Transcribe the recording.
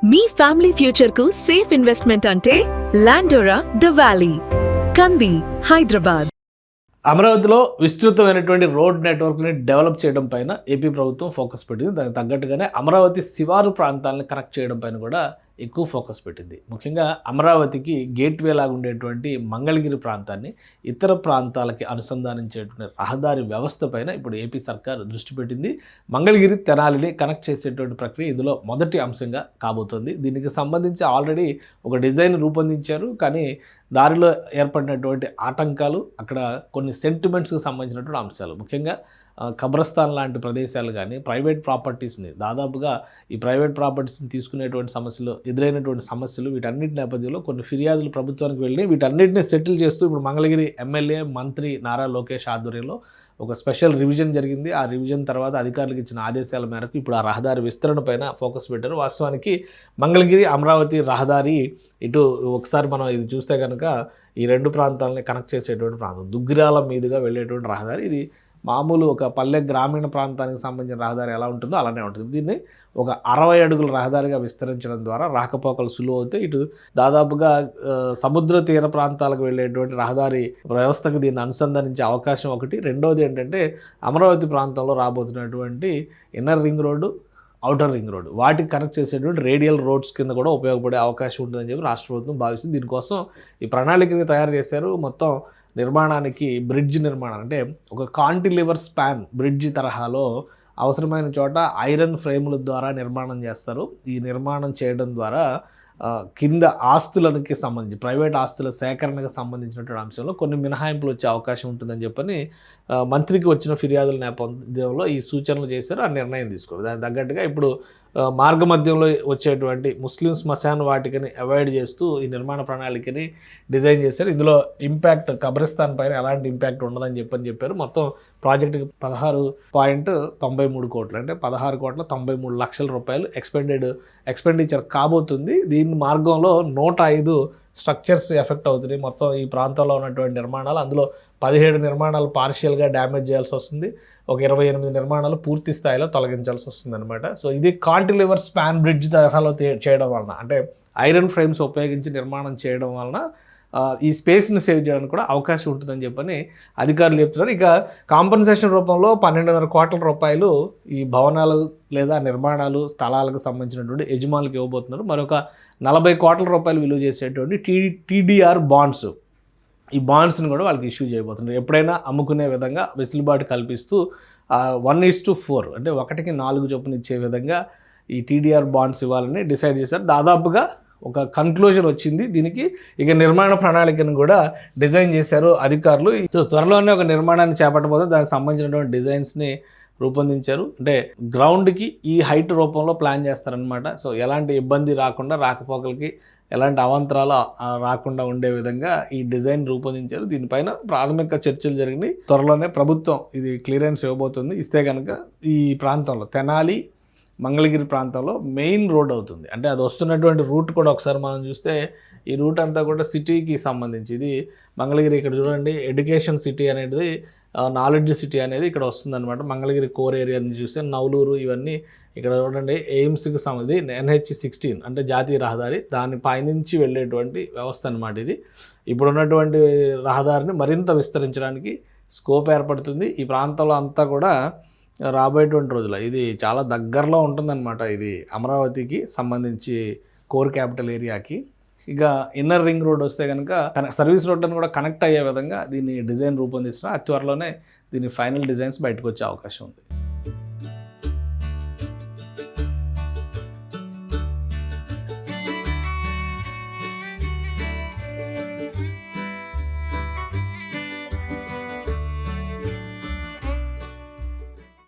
మీ family future కు safe investment అంటే లాండోరా the valley, కంది, హైదరాబాద్. అమరావతిలో విస్తృతమైనటువంటి రోడ్ నెట్వర్క్ని డెవలప్ చేయడం పైన ఏపీ ప్రభుత్వం ఫోకస్ పెట్టింది. దానికి తగ్గట్టుగానే అమరావతి శివారు ప్రాంతాలను కనెక్ట్ చేయడం పైన కూడా ఎక్కువ ఫోకస్ పెట్టింది. ముఖ్యంగా అమరావతికి గేట్వే లాగా ఉండేటువంటి మంగళగిరి ప్రాంతాన్ని ఇతర ప్రాంతాలకి అనుసంధానించేటువంటి రహదారి వ్యవస్థ పైన ఇప్పుడు ఏపీ సర్కార్ దృష్టి పెట్టింది. మంగళగిరి తెనాలిని కనెక్ట్ చేసేటువంటి ప్రక్రియ ఇందులో మొదటి అంశంగా కాబోతోంది. దీనికి సంబంధించి ఆల్రెడీ ఒక డిజైన్ రూపొందించారు. కానీ దారిలో ఏర్పడినటువంటి ఆటంకాలు, అక్కడ కొన్ని సెంటిమెంట్స్కి సంబంధించినటువంటి అంశాలు, ముఖ్యంగా కబ్రస్థాన్ లాంటి ప్రదేశాలు కానీ ప్రైవేట్ ప్రాపర్టీస్ని దాదాపుగా ఈ ప్రైవేట్ ప్రాపర్టీస్ని తీసుకునేటువంటి సమస్యలు, ఎదురైనటువంటి సమస్యలు, వీటన్నిటి నేపథ్యంలో కొన్ని ఫిర్యాదులు ప్రభుత్వానికి వెళ్ళి వీటన్నిటిని సెటిల్ చేస్తూ ఇప్పుడు మంగళగిరి ఎమ్మెల్యే మంత్రి నారా లోకేష్ ఆధ్వర్యంలో ఒక స్పెషల్ రివిజన్ జరిగింది. ఆ రివిజన్ తర్వాత అధికారులకు ఇచ్చిన ఆదేశాల మేరకు ఇప్పుడు ఆ రహదారి విస్తరణ పైన ఫోకస్ పెట్టారు. వాస్తవానికి మంగళగిరి అమరావతి రహదారి ఇటు ఒకసారి మనం ఇది చూస్తే కనుక ఈ రెండు ప్రాంతాలని కనెక్ట్ చేసేటువంటి ప్రాంతం, దుగ్గిరాల మీదుగా వెళ్ళేటువంటి రహదారి. ఇది మామూలు ఒక పల్లె గ్రామీణ ప్రాంతానికి సంబంధించిన రహదారి ఎలా ఉంటుందో అలానే ఉంటుంది. దీన్ని ఒక 60 అడుగుల రహదారిగా విస్తరించడం ద్వారా రాకపోకలు సులువు అవుతాయి. ఇటు దాదాపుగా సముద్ర తీర ప్రాంతాలకు వెళ్ళేటువంటి రహదారి వ్యవస్థకు దీన్ని అనుసంధానించే అవకాశం ఒకటి. రెండవది ఏంటంటే అమరావతి ప్రాంతంలో రాబోతున్నటువంటి inner ring road, outer ring road, వాటికి కనెక్ట్ చేసేటువంటి రేడియల్ రోడ్స్ కింద కూడా ఉపయోగపడే అవకాశం ఉంటుందని చెప్పి రాష్ట్ర ప్రభుత్వం భావిస్తుంది. దీనికోసం ఈ ప్రణాళికని తయారు చేశారు. మొత్తం నిర్మాణానికి బ్రిడ్జ్ నిర్మాణం అంటే ఒక కాంటిలివర్ స్పాన్ బ్రిడ్జ్ తరహాలో అవసరమైన చోట ఐరన్ ఫ్రేముల ద్వారా నిర్మాణం చేస్తారు. ఈ నిర్మాణం చేయడం ద్వారా కింద ఆస్తులకి సంబంధించి ప్రైవేట్ ఆస్తుల సేకరణకు సంబంధించినటువంటి అంశంలో కొన్ని మినహాయింపులు వచ్చే అవకాశం ఉంటుందని చెప్పని మంత్రికి వచ్చిన ఫిర్యాదుల నేపథ్యంలో ఈ సూచనలు చేశారు. ఆ నిర్ణయం తీసుకోరు. దానికి తగ్గట్టుగా ఇప్పుడు మార్గమధ్యంలో వచ్చేటువంటి ముస్లిం శ్మశాన వాటికని అవాయిడ్ చేస్తూ ఈ నిర్మాణ ప్రణాళికని డిజైన్ చేశారు. ఇందులో ఇంపాక్ట్ కబ్రస్థాన్ పైన ఎలాంటి ఇంపాక్ట్ ఉండదని చెప్పారు. మొత్తం ప్రాజెక్టుకి 16.93 కోట్లు అంటే 16,93,00,000 రూపాయలు ఎక్స్పెండిచర్ కాబోతుంది. దీని మార్గంలో 105 స్ట్రక్చర్స్ ఎఫెక్ట్ అవుతున్నాయి. మొత్తం ఈ ప్రాంతంలో ఉన్నటువంటి నిర్మాణాలు, అందులో 17 నిర్మాణాలు పార్షియల్గా డ్యామేజ్ చేయాల్సి వస్తుంది. ఒక 28 నిర్మాణాలు పూర్తి స్థాయిలో తొలగించాల్సి వస్తుంది అనమాట. సో ఇది కాంటిలివర్ స్పాన్ బ్రిడ్జ్ తరహాలో చేయడం వలన, అంటే ఐరన్ ఫ్రేమ్స్ ఉపయోగించి నిర్మాణం చేయడం వలన ఈ స్పేస్ని సేవ్ చేయడానికి కూడా అవకాశం ఉంటుందని చెప్పని అధికారులు చెప్తున్నారు. ఇక కాంపన్సేషన్ రూపంలో 12.5 కోట్ల రూపాయలు ఈ భవనాలు లేదా నిర్మాణాలు స్థలాలకు సంబంధించినటువంటి యజమానులకు ఇవ్వబోతున్నారు. మరొక 40 కోట్ల రూపాయలు విలువ చేసేటువంటి టీడీఆర్ బాండ్స్, ఈ బాండ్స్ని కూడా వాళ్ళకి ఇష్యూ చేయబోతున్నారు. ఎప్పుడైనా అమ్ముకునే విధంగా వెసులుబాటు కల్పిస్తూ 1:4 అంటే 1కి 4 చొప్పున ఇచ్చే విధంగా ఈ టీడీఆర్ బాండ్స్ ఇవ్వాలని డిసైడ్ చేశారు. దాదాపుగా ఒక కన్క్లూజన్ వచ్చింది దీనికి. ఇక నిర్మాణ ప్రణాళికను కూడా డిజైన్ చేశారు అధికారులు. సో త్వరలోనే ఒక నిర్మాణాన్ని చేపట్టబోతే దానికి సంబంధించినటువంటి డిజైన్స్ని రూపొందించారు. అంటే గ్రౌండ్కి ఈ హైట్ రూపంలో ప్లాన్ చేస్తారనమాట. సో ఎలాంటి ఇబ్బంది రాకుండా, రాకపోకలకి ఎలాంటి అవాంతరాలు రాకుండా ఉండే విధంగా ఈ డిజైన్ రూపొందించారు. దీనిపైన ప్రాథమిక చర్చలు జరిగినాయి. త్వరలోనే ప్రభుత్వం ఇది క్లియరెన్స్ ఇవ్వబోతుంది. ఇస్తే కనుక ఈ ప్రాంతంలో తెనాలి మంగళగిరి ప్రాంతంలో మెయిన్ రోడ్ అవుతుంది. అంటే అది వస్తున్నటువంటి రూట్ కూడా ఒకసారి మనం చూస్తే ఈ రూట్ అంతా కూడా సిటీకి సంబంధించి, ఇది మంగళగిరి ఇక్కడ చూడండి, ఎడ్యుకేషన్ సిటీ అనేది, నాలెడ్జ్ సిటీ అనేది ఇక్కడ వస్తుందన్నమాట. మంగళగిరి కోర్ ఏరియాని చూస్తే నవలూరు ఇవన్నీ ఇక్కడ చూడండి. ఎయిమ్స్కి సంబంధించి NH-16 అంటే జాతీయ రహదారి, దాని పైనుంచి వెళ్ళేటువంటి వ్యవస్థ అనమాట ఇది. ఇప్పుడున్నటువంటి రహదారిని మరింత విస్తరించడానికి స్కోప్ ఏర్పడుతుంది. ఈ ప్రాంతంలో అంతా కూడా రాబోయేటువంటి రోజుల ఇది చాలా దగ్గరలో ఉంటుందన్నమాట. ఇది అమరావతికి సంబంధించి కోర్ క్యాపిటల్ ఏరియాకి. ఇక ఇన్నర్ రింగ్ రోడ్ వస్తే కనుక సర్వీస్ రోడ్లను కూడా కనెక్ట్ అయ్యే విధంగా దీన్ని డిజైన్ రూపొందిస్తున్నారు. త్వరలోనే దీని ఫైనల్ డిజైన్స్ బయటకు వచ్చే అవకాశం ఉంది.